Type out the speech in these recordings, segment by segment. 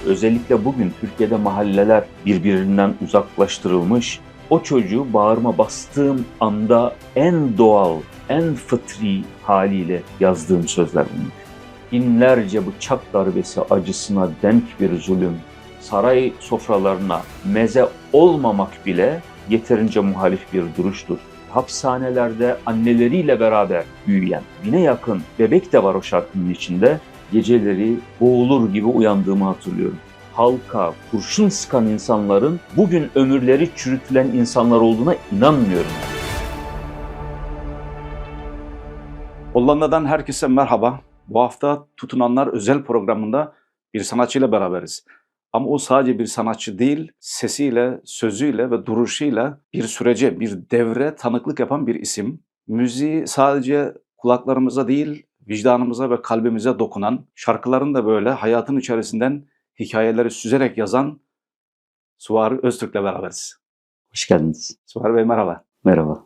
Özellikle bugün Türkiye'de mahalleler birbirinden uzaklaştırılmış. O çocuğu bağrıma bastığım anda en doğal, en fıtri haliyle yazdığım sözler bunlar. Binlerce bıçak darbesi acısına denk bir zulüm, saray sofralarına meze olmamak bile yeterince muhalif bir duruştur. Hapishanelerde anneleriyle beraber büyüyen, 1000'e yakın bebek de var o şarkının içinde. Geceleri boğulur gibi uyandığımı hatırlıyorum. Halka kurşun sıkan insanların bugün ömürleri çürütülen insanlar olduğuna inanmıyorum. Hollanda'dan herkese merhaba. Bu hafta Tutunanlar özel programında bir sanatçıyla beraberiz. Ama o sadece bir sanatçı değil, sesiyle, sözüyle ve duruşuyla bir sürece, bir devre tanıklık yapan bir isim. Müziği sadece kulaklarımıza değil, vicdanımıza ve kalbimize dokunan, şarkılarını da böyle hayatın içerisinden hikayeleri süzerek yazan Suvari Öztürk'le beraberiz. Hoş geldiniz. Suvari Bey merhaba. Merhaba.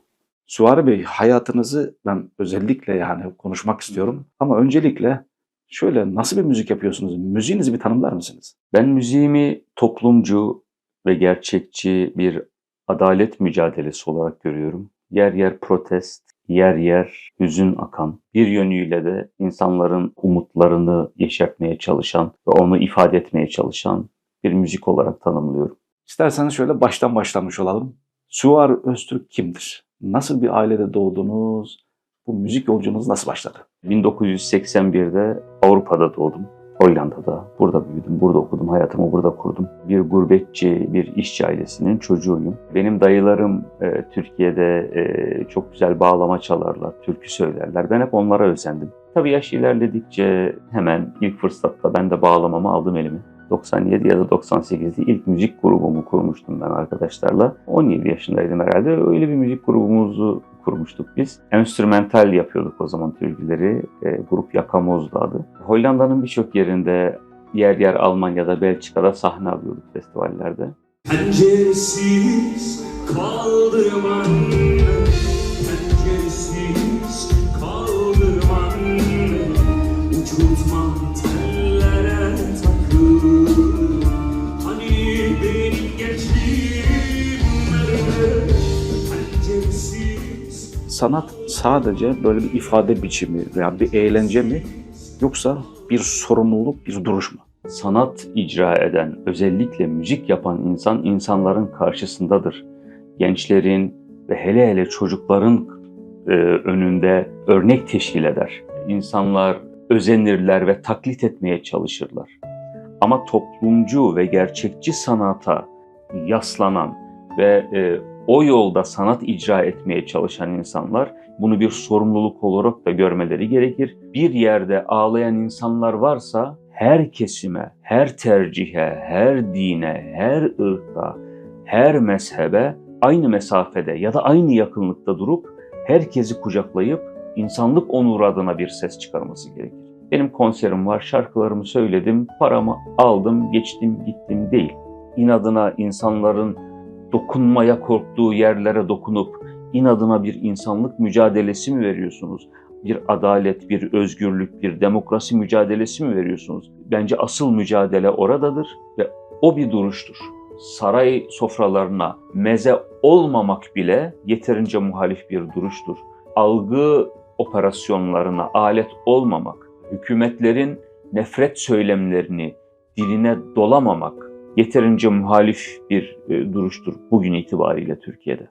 Suvari Bey, hayatınızı ben özellikle konuşmak istiyorum. Ama öncelikle şöyle nasıl bir müzik yapıyorsunuz? Müziğinizi bir tanımlar mısınız? Ben müziğimi toplumcu ve gerçekçi bir adalet mücadelesi olarak görüyorum. Yer yer protest, yer yer hüzün akan, bir yönüyle de insanların umutlarını yeşertmeye çalışan ve onu ifade etmeye çalışan bir müzik olarak tanımlıyorum. İsterseniz şöyle baştan başlamış olalım. Suvari Öztürk kimdir? Nasıl bir ailede doğdunuz? Bu müzik yolculuğunuz nasıl başladı? 1981'de Avrupa'da doğdum. Hollanda'da. Burada büyüdüm, burada okudum, hayatımı burada kurdum. Bir gurbetçi, bir işçi ailesinin çocuğuyum. Benim dayılarım Türkiye'de çok güzel bağlama çalarlar, türkü söylerler. Ben hep onlara özendim. Tabii yaş ilerledikçe hemen ilk fırsatta ben de bağlamamı aldım elime. 97 ya da 98'de ilk müzik grubumu kurmuştum ben arkadaşlarla. 17 yaşındaydım herhalde. Öyle bir müzik grubumuzu kurmuştuk biz. Enstrümental yapıyorduk o zaman türküleri. Grup Yakamoz'du adı. Hollanda'nın birçok yerinde, yer yer Almanya'da, Belçika'da sahne alıyorduk festivallerde. Penceresiz kaldım anne, penceresiz kaldım anne, uçurtma tellere takılı, hani benim gençliğim nerede, penceresiz. Sanat sadece böyle bir ifade biçimi veya bir eğlence mi? Yoksa bir sorumluluk, bir duruş mu? Sanat icra eden, özellikle müzik yapan insan insanların karşısındadır. Gençlerin ve hele hele çocukların önünde örnek teşkil eder. İnsanlar özenirler ve taklit etmeye çalışırlar. Ama toplumcu ve gerçekçi sanata yaslanan ve o yolda sanat icra etmeye çalışan insanlar bunu bir sorumluluk olarak da görmeleri gerekir. Bir yerde ağlayan insanlar varsa her kesime, her tercihe, her dine, her ırka, her mezhebe aynı mesafede ya da aynı yakınlıkta durup herkesi kucaklayıp insanlık onuru adına bir ses çıkarması gerekir. Benim konserim var, şarkılarımı söyledim, paramı aldım, geçtim, gittim değil. İnadına insanların dokunmaya korktuğu yerlere dokunup inadına bir insanlık mücadelesi mi veriyorsunuz? Bir adalet, bir özgürlük, bir demokrasi mücadelesi mi veriyorsunuz? Bence asıl mücadele oradadır ve o bir duruştur. Saray sofralarına meze olmamak bile yeterince muhalif bir duruştur. Algı operasyonlarına alet olmamak, hükümetlerin nefret söylemlerini diline dolamamak yeterince muhalif bir duruştur bugün itibariyle Türkiye'de.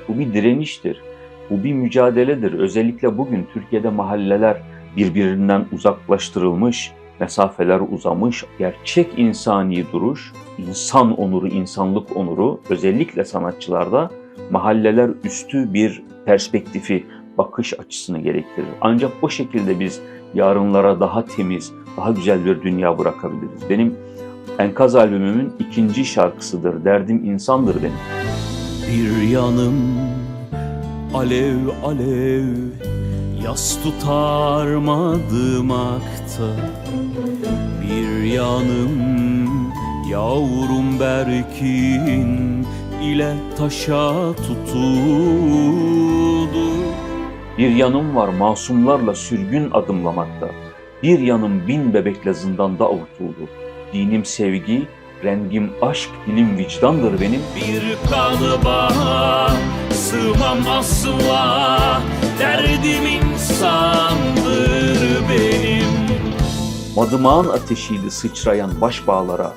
Bu bir direniştir, bu bir mücadeledir. Özellikle bugün Türkiye'de mahalleler birbirinden uzaklaştırılmış, mesafeler uzamış, gerçek insani duruş, insan onuru, insanlık onuru özellikle sanatçılarda mahalleler üstü bir perspektifi, bakış açısını gerektirir. Ancak o şekilde biz yarınlara daha temiz, daha güzel bir dünya bırakabiliriz. Benim Enkaz albümümün 2. şarkısıdır. Derdim insandır benim. Bir yanım alev alev, yas tutar madımakta. Bir yanım yavrum Berkin ile taşa tutuldu. Bir yanım var masumlarla sürgün adımlamakta. Bir yanım bin bebekle zindanda avutuldu. Dinim sevgi, rengim aşk, dilim vicdandır benim. Bir kalıba sığmam asla, derdim insandır benim. Madımağın ateşiyle sıçrayan başbağlara,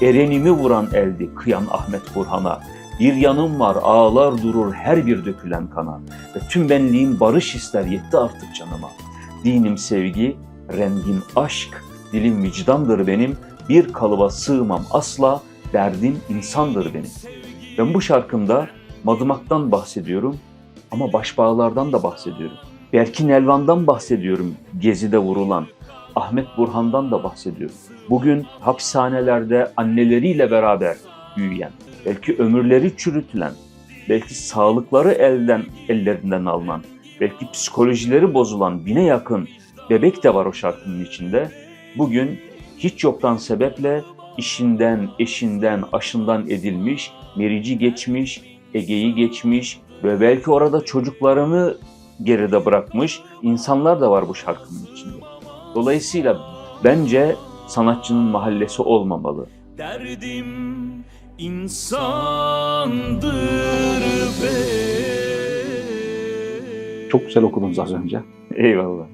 erenimi vuran eldi kıyan Ahmet Burhan'a. Bir yanım var ağlar durur her bir dökülen kana ve tüm benliğim barış ister yetti artık canıma. Dinim sevgi, rengim aşk, dilim vicdandır benim. Bir kalıba sığmam asla, derdim insandır benim. Ben bu şarkımda madımaktan bahsediyorum ama başbağlardan da bahsediyorum. Berkin Elvan'dan bahsediyorum, Gezi'de vurulan. Ahmet Burhan'dan da bahsediyorum. Bugün hapishanelerde anneleriyle beraber büyüyen, belki ömürleri çürütülen, belki sağlıkları ellerinden alınan, belki psikolojileri bozulan bine yakın bebek de var o şarkının içinde. Bugün hiç yoktan sebeple işinden, eşinden, aşından edilmiş, Meriç'i geçmiş, Ege'yi geçmiş ve belki orada çocuklarını geride bırakmış insanlar da var bu şarkının içinde. Dolayısıyla bence sanatçının mahallesi olmamalı. Derdim insandır benim. Çok güzel okudunuz az önce. Eyvallah.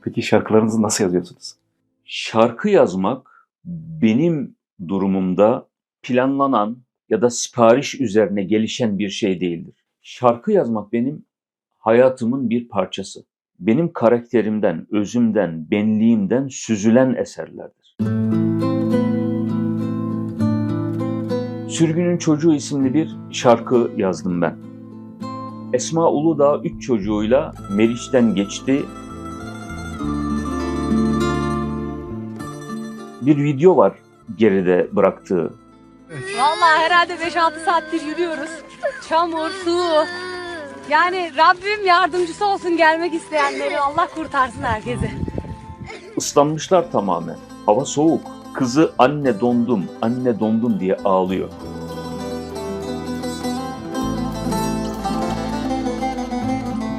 Peki şarkılarınızı nasıl yazıyorsunuz? Şarkı yazmak benim durumumda planlanan ya da sipariş üzerine gelişen bir şey değildir. Şarkı yazmak benim hayatımın bir parçası. Benim karakterimden, özümden, benliğimden süzülen eserlerdir. Sürgünün Çocuğu isimli bir şarkı yazdım ben. Esma Uludağ 3 çocuğuyla Meriç'ten geçti. Bir video var geride bıraktığı. Vallahi herhalde 5-6 saattir yürüyoruz. Çamur, su. Yani Rabbim yardımcısı olsun gelmek isteyenleri. Allah kurtarsın herkesi. Islanmışlar tamamen. Hava soğuk. Kızı anne dondum, anne dondum diye ağlıyor.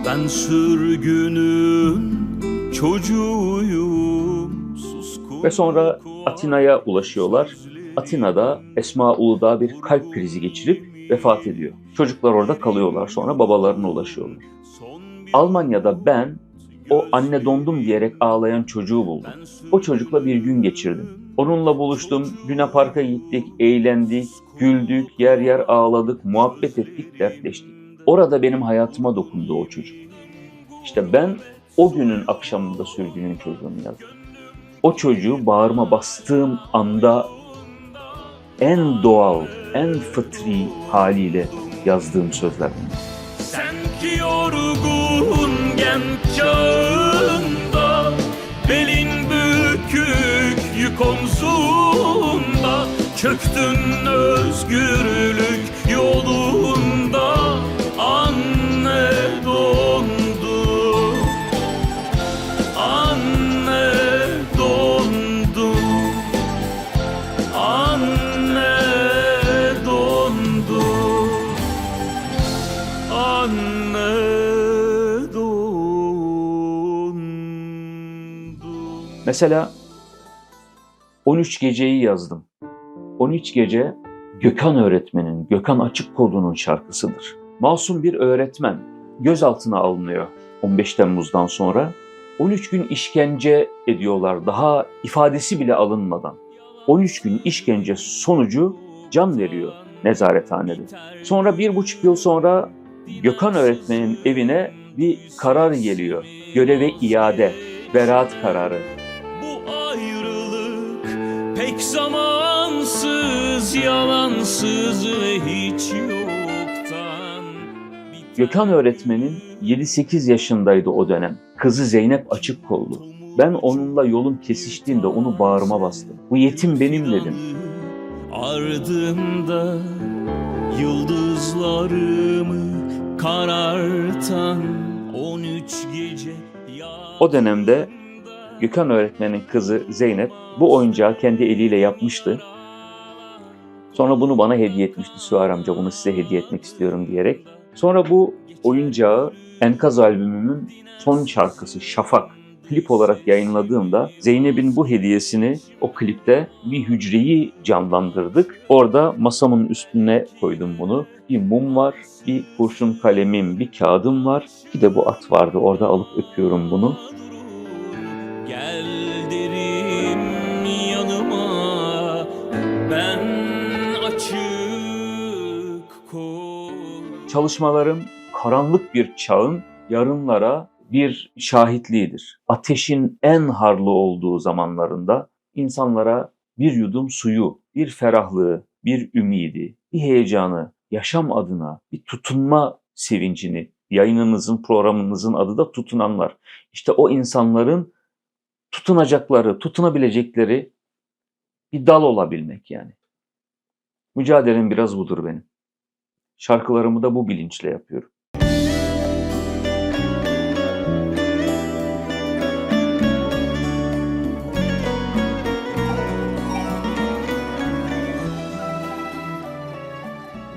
Ben sürgünün çocuğuyum. Ve sonra Atina'ya ulaşıyorlar. Atina'da Esma Uludağ bir kalp krizi geçirip vefat ediyor. Çocuklar orada kalıyorlar, sonra babalarına ulaşıyorlar. Almanya'da ben o anne dondum diyerek ağlayan çocuğu buldum. O çocukla bir gün geçirdim. Onunla buluştum, Luna Park'a gittik, eğlendik, güldük, yer yer ağladık, muhabbet ettik, dertleştik. Orada benim hayatıma dokundu o çocuk. İşte ben o günün akşamında Sürgünün Çocuğunu yazdım. O çocuğu bağrıma bastığım anda en doğal, en fıtri haliyle yazdığım sözler bunlar. Sen ki yorgun genç çağında, belin bükük yük omzunda, çöktün özgürlük yolunda, anne dondu, anne dondu, anne dondu, anne dondu. Mesela 13 Gece'yi yazdım. 13 Gece Gökhan öğretmenin, Gökhan Açıkkolu'nun şarkısıdır. Masum bir öğretmen gözaltına alınıyor 15 Temmuz'dan sonra. 13 gün işkence ediyorlar daha ifadesi bile alınmadan. 13 gün işkence sonucu can veriyor nezarethanede. Sonra 1,5 yıl sonra Gökhan öğretmenin evine bir karar geliyor. Göreve iade, beraat kararı. Bu ayrılık pek zamansız, yalansız ve hiç yoktan. Gökhan öğretmenin 7-8 yaşındaydı o dönem. Kızı Zeynep Açıkkollu. Ben onunla yolum kesiştiğinde onu bağrıma bastım. Bu yetim benim dedim. Ardında yıldızlarımı karartan 13 gece. O dönemde Gökhan öğretmenin kızı Zeynep bu oyuncağı kendi eliyle yapmıştı. Sonra bunu bana hediye etmişti. Süher amca bunu size hediye etmek istiyorum diyerek. Sonra bu oyuncağı Enkaz albümümün son şarkısı Şafak klip olarak yayınladığımda Zeynep'in bu hediyesini o klipte bir hücreyi canlandırdık. Orada masamın üstüne koydum bunu. Bir mum var, bir kurşun kalemim, bir kağıdım var. Bir de bu at vardı. Orada alıp öpüyorum bunu. Gel derim yanıma, ben açık kol. Çalışmalarım karanlık bir çağın yarınlara bir şahitliğidir. Ateşin en harlı olduğu zamanlarında insanlara bir yudum suyu, bir ferahlığı, bir ümidi, bir heyecanı, yaşam adına bir tutunma sevincini, yayınınızın, programınızın adı da Tutunanlar. İşte o insanların tutunacakları, tutunabilecekleri bir dal olabilmek yani. Mücadelem biraz budur benim. Şarkılarımı da bu bilinçle yapıyorum.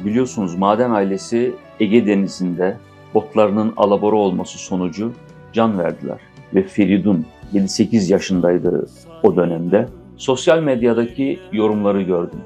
Biliyorsunuz maden ailesi Ege Denizi'nde botlarının alabora olması sonucu can verdiler. Ve Feridun 7-8 yaşındaydı o dönemde. Sosyal medyadaki yorumları gördüm.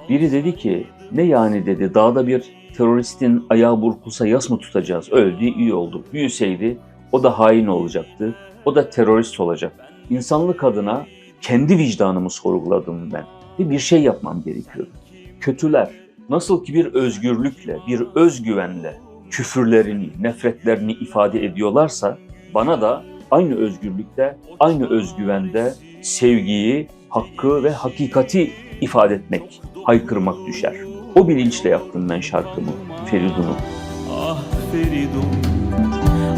Biri dedi ki, ne yani dedi, dağda bir teröristin ayağı burkulsa yas mı tutacağız? Öldü, iyi oldu. Büyüseydi o da hain olacaktı, o da terörist olacak. İnsanlık adına kendi vicdanımı sorguladım ben. Bir şey yapmam gerekiyordu. Kötüler nasıl ki bir özgürlükle, bir özgüvenle küfürlerini, nefretlerini ifade ediyorlarsa bana da aynı özgürlükte, aynı özgüvende sevgiyi, hakkı ve hakikati ifade etmek, haykırmak düşer. O bilinçle yaptım ben şarkımı, Feridun'u. Ah Feridun,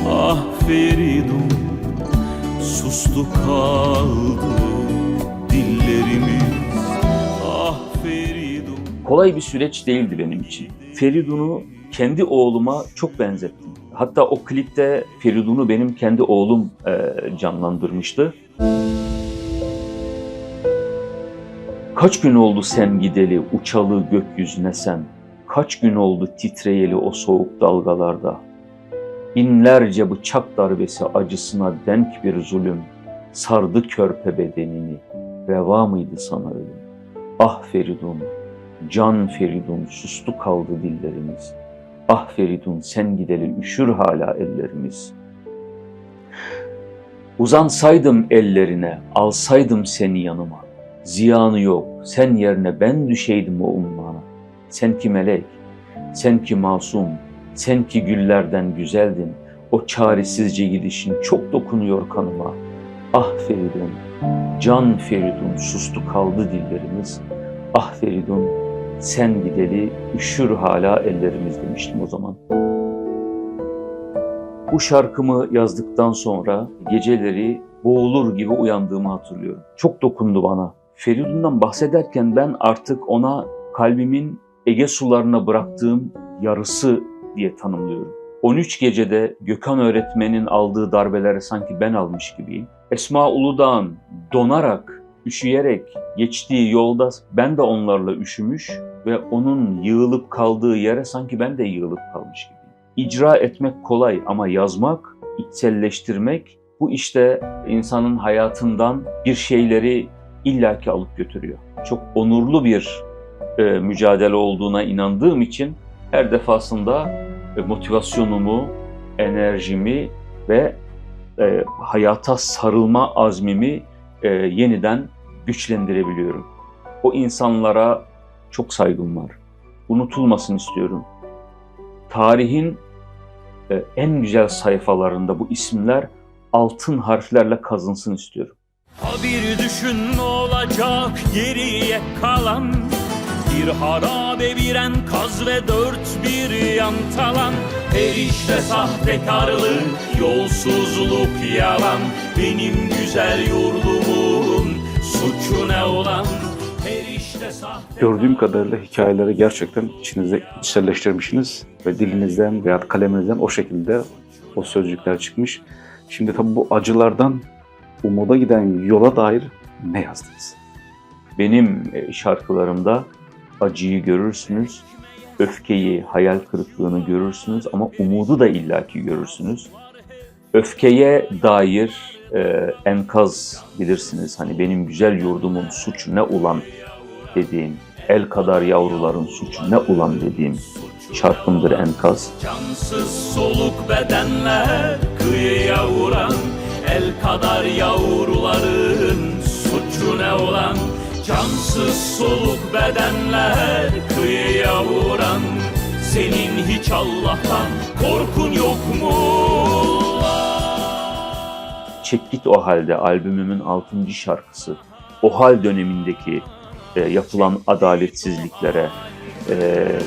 ah Feridun, sustu kaldı dillerimiz. Ah Feridun. Kolay bir süreç değildi benim için. Feridun'u kendi oğluma çok benzettim. Hatta o klipte Feridun'u benim kendi oğlum canlandırmıştı. Kaç gün oldu sen gideli uçalı gökyüzüne sen, kaç gün oldu titreyeli o soğuk dalgalarda. Binlerce bıçak darbesi acısına denk bir zulüm, sardı körpe bedenini, reva mıydı sana ölüm? Ah Feridun, can Feridun, sustu kaldı dillerimiz. Ah Feridun, sen gideli üşür hala ellerimiz. Uzansaydım ellerine, alsaydım seni yanıma. Ziyanı yok, sen yerine ben düşeydim o ummana. Sen ki melek, sen ki masum, sen ki güllerden güzeldin. O çaresizce gidişin çok dokunuyor kanıma. Ah Feridun, can Feridun, sustu kaldı dillerimiz. Ah Feridun, sen gideli üşür hala ellerimiz demiştim o zaman. Bu şarkımı yazdıktan sonra geceleri boğulur gibi uyandığımı hatırlıyorum. Çok dokundu bana. Feridun'dan bahsederken ben artık ona kalbimin Ege sularına bıraktığım yarısı diye tanımlıyorum. 13 gecede Gökhan öğretmenin aldığı darbelere sanki ben almış gibiyim. Esma Uludağ'ın donarak, üşüyerek geçtiği yolda ben de onlarla üşümüş ve onun yığılıp kaldığı yere sanki ben de yığılıp kalmış gibiyim. İcra etmek kolay ama yazmak, içselleştirmek bu işte insanın hayatından bir şeyleri illaki alıp götürüyor. Çok onurlu bir mücadele olduğuna inandığım için her defasında motivasyonumu, enerjimi ve hayata sarılma azmimi yeniden güçlendirebiliyorum. O insanlara çok saygım var. Unutulmasın istiyorum. Tarihin en güzel sayfalarında bu isimler altın harflerle kazınsın istiyorum. Ha bir düşün ne olacak geriye kalan, bir harabe bir enkaz ve dört bir yan talan. Her işte sahtekarlık, yolsuzluk, yalan. Benim güzel yurdumun suçu ne olan? Her işte sahtekarlık. Gördüğüm kadarıyla hikayeleri gerçekten içinize içselleştirmişsiniz ve dilinizden veya kaleminizden o şekilde o sözcükler çıkmış. Şimdi tabii bu acılardan umuda giden yola dair ne yazdınız? Benim şarkılarımda acıyı görürsünüz, öfkeyi, hayal kırıklığını görürsünüz ama umudu da illaki görürsünüz. Öfkeye dair enkaz bilirsiniz. Hani benim güzel yurdumun suçu ne ulan dediğim, el kadar yavruların suçu ne ulan dediğim şarkımdır enkaz. Cansız soluk bedenler kıyıya vuran, el kadar yavruların suçu ne olan? Cansız soluk bedenler kıyıya vuran, senin hiç Allah'tan korkun yok mu? Çek Git O Halde albümümün 6. şarkısı. O hal dönemindeki yapılan adaletsizliklere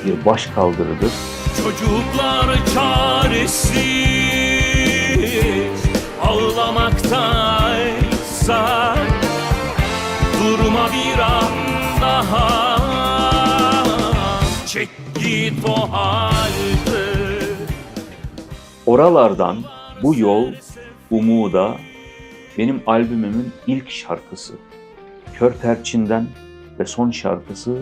bir başkaldırıdır. Çocuklar çaresiz ağlamaktaysa durma bir an daha, çek git o halde. Oralardan bu yol umuda benim albümümün ilk şarkısı. Körperçin'den ve son şarkısı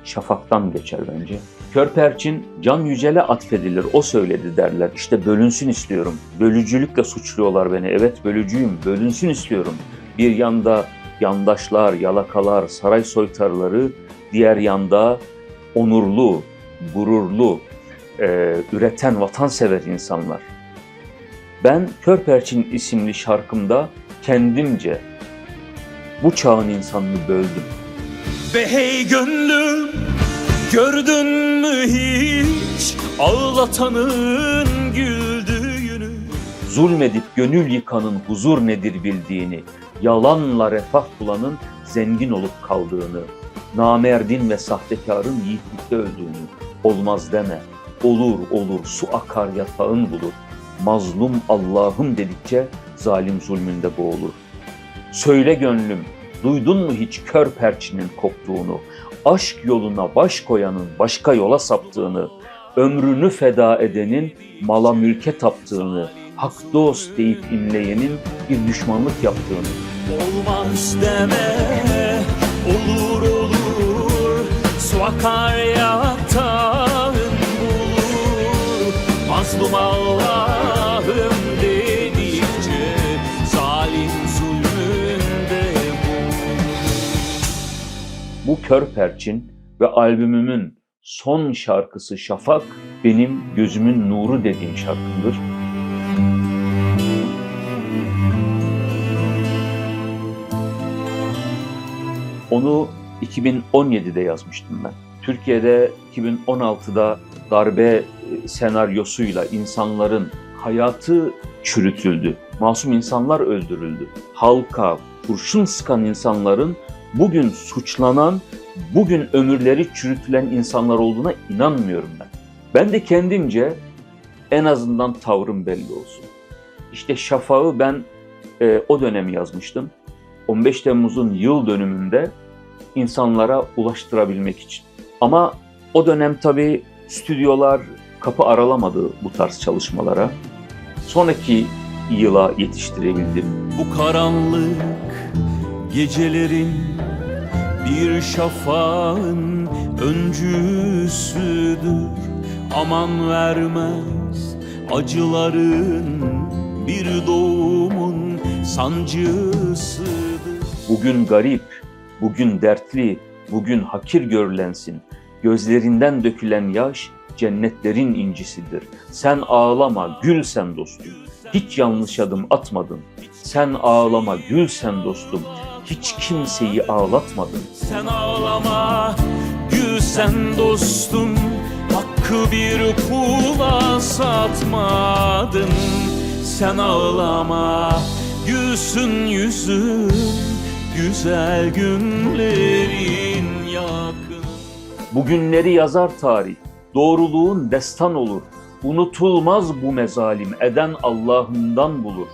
Şafak'tan geçer bence. Körperçin Can Yücel'e atfedilir, o söyledi derler. İşte bölünsün istiyorum. Bölücülükle suçluyorlar beni. Evet bölücüyüm, bölünsün istiyorum. Bir yanda yandaşlar, yalakalar, saray soytarıları, diğer yanda onurlu, gururlu, üreten, vatansever insanlar. Ben Körperçin isimli şarkımda kendimce bu çağın insanını böldüm. Be hey gönlüm, gördün mü hiç ağlatanın güldüğünü? Zulmedip gönül yıkanın huzur nedir bildiğini, yalanla refah bulanın zengin olup kaldığını, namerdin ve sahtekarın yiğitlikte öldüğünü, olmaz deme, olur olur su akar yatağın bulur, mazlum Allah'ım dedikçe zalim zulmünde boğulur. Söyle gönlüm, duydun mu hiç Körperçin'in koktuğunu, aşk yoluna baş koyanın başka yola saptığını, ömrünü feda edenin mala mülke taptığını, hak dost deyip inleyenin bir düşmanlık yaptığını. Olmaz deme, olur olur, su akar yatağın bulur, mazlum Allah'ım dedikçe zalim zulmünde Bu Körperçin ve albümümün son şarkısı Şafak benim gözümün nuru dediğim şarkımdır. Onu 2017'de yazmıştım ben. Türkiye'de 2016'da darbe senaryosuyla insanların hayatı çürütüldü. Masum insanlar öldürüldü. Halka kurşun sıkan insanların bugün suçlanan, bugün ömürleri çürütülen insanlar olduğuna inanmıyorum ben. Ben de kendimce en azından tavrım belli olsun. İşte Şafak'ı ben o dönem yazmıştım. 15 Temmuz'un yıl dönümünde insanlara ulaştırabilmek için. Ama o dönem tabii stüdyolar kapı aralamadı bu tarz çalışmalara. Sonraki yıla yetiştirebildim. Bu karanlık gecelerin bir şafağın öncüsüdür. Aman vermez acıların bir doğumun sancısıdır. Bugün garip, bugün dertli, bugün hakir görülensin. Gözlerinden dökülen yaş cennetlerin incisidir. Sen ağlama, gül sen dostum. Hiç yanlış adım atmadın. Sen ağlama, gül sen dostum. Hiç kimseyi ağlatmadın. Sen ağlama, gül sen dostum. Hakkı bir kula satmadın. Sen ağlama, gülsün yüzün. Güzel günlerin yakın. Bugünleri yazar tarih, doğruluğun destan olur. Unutulmaz bu mezalim, eden Allah'ından bulur.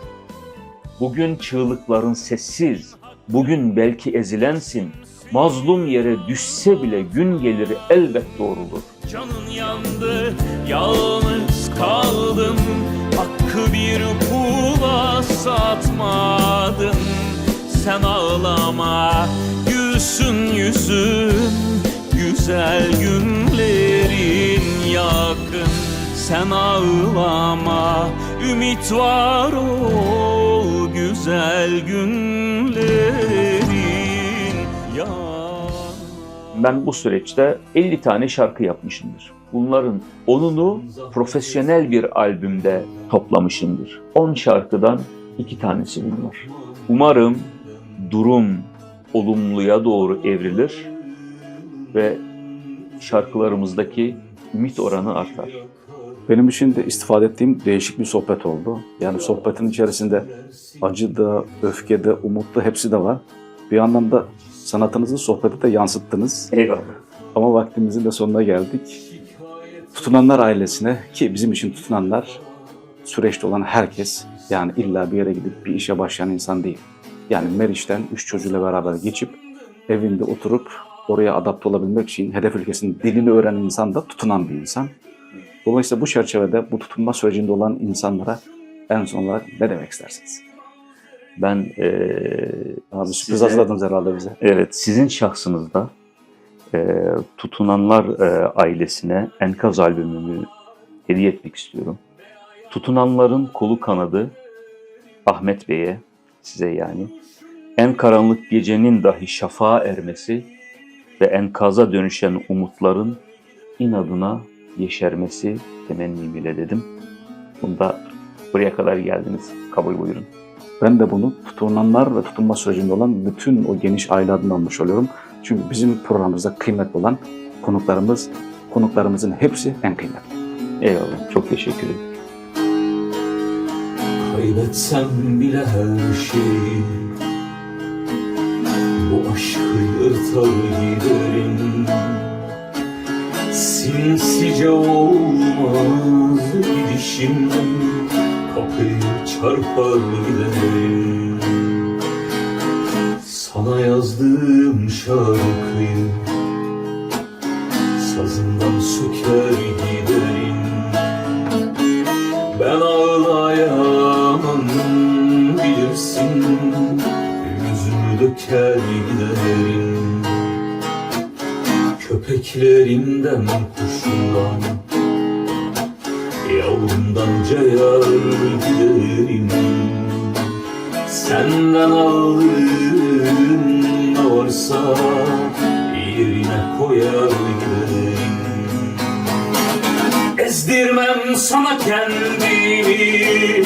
Bugün çığlıkların sessiz, bugün belki ezilensin. Mazlum yere düşse bile gün gelir elbet doğrulur. Canın yandı, yalnız kaldım. Hakkı bir kula satmadın. Sen ağlama, gülsün yüzün. güzel günlerin yakın. Sen ağlama, ümit var ol, güzel günlerin yakın. Ben bu süreçte 50 tane şarkı yapmışımdır. Bunların 10'unu profesyonel bir albümde toplamışımdır. 10 şarkıdan 2 tanesi bunlar. Umarım durum olumluya doğru evrilir ve şarkılarımızdaki ümit oranı artar. Benim için de istifade ettiğim değişik bir sohbet oldu. Yani sohbetin içerisinde acı da, öfke de, umut da hepsi de var. Bir anlamda sanatınızı sohbeti de yansıttınız. Eyvallah. Ama vaktimizin de sonuna geldik. Tutunanlar ailesine, ki bizim için tutunanlar süreçte olan herkes, yani illa bir yere gidip bir işe başlayan insan değil. Yani Meriç'ten 3 çocuğuyla beraber geçip evinde oturup oraya adapte olabilmek için hedef ülkesinin dilini öğrenen insan da tutunan bir insan. Dolayısıyla bu çerçevede bu tutunma sürecinde olan insanlara en son olarak ne demek istersiniz? Ben Abi sürpriz hazırladınız herhalde bize. evet, sizin şahsınızda Tutunanlar ailesine Enkaz albümümü hediye etmek istiyorum. Tutunanların kolu kanadı Ahmet Bey'e, size yani, en karanlık gecenin dahi şafağa ermesi ve enkaza dönüşen umutların inadına yeşermesi temennimiyle dedim. Bunda buraya kadar geldiniz. Kabul buyurun. Ben de bunu tutunanlar ve tutunma sürecinde olan bütün o geniş aile adına almış oluyorum. Çünkü bizim programımızda kıymetli olan konuklarımızın hepsi en kıymetli. Eyvallah. Çok teşekkür ederim. Kaybetsem bile her şeyi, bu aşkı yırtar giderim. Sinsice olmaz gidişim, kapıyı çarpar giderim. Sana yazdığım şarkıyı sazından söker giderim. Ben ağlayamam bilirsin, yüzümü döker giderim. Köpeklerinden, kuşundan, yavrumdan cayar giderim. Senden aldığım ne varsa yerine koyar giderim. Ezdirmem sana kendimi,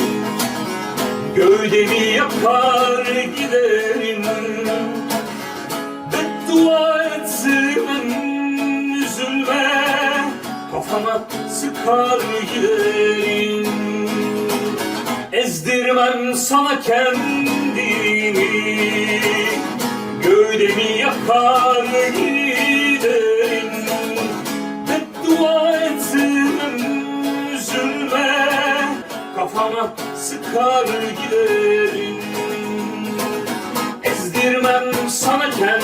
gövdemi yakar giderim. Beddua etmem, üzülme, kafana sıkar giderim. Ezdirmem sana kendimi, gövdemi yakar giderim. Beddua etmem, üzülme, kafama sıkar giderim. Ezdirmem sana kendimi,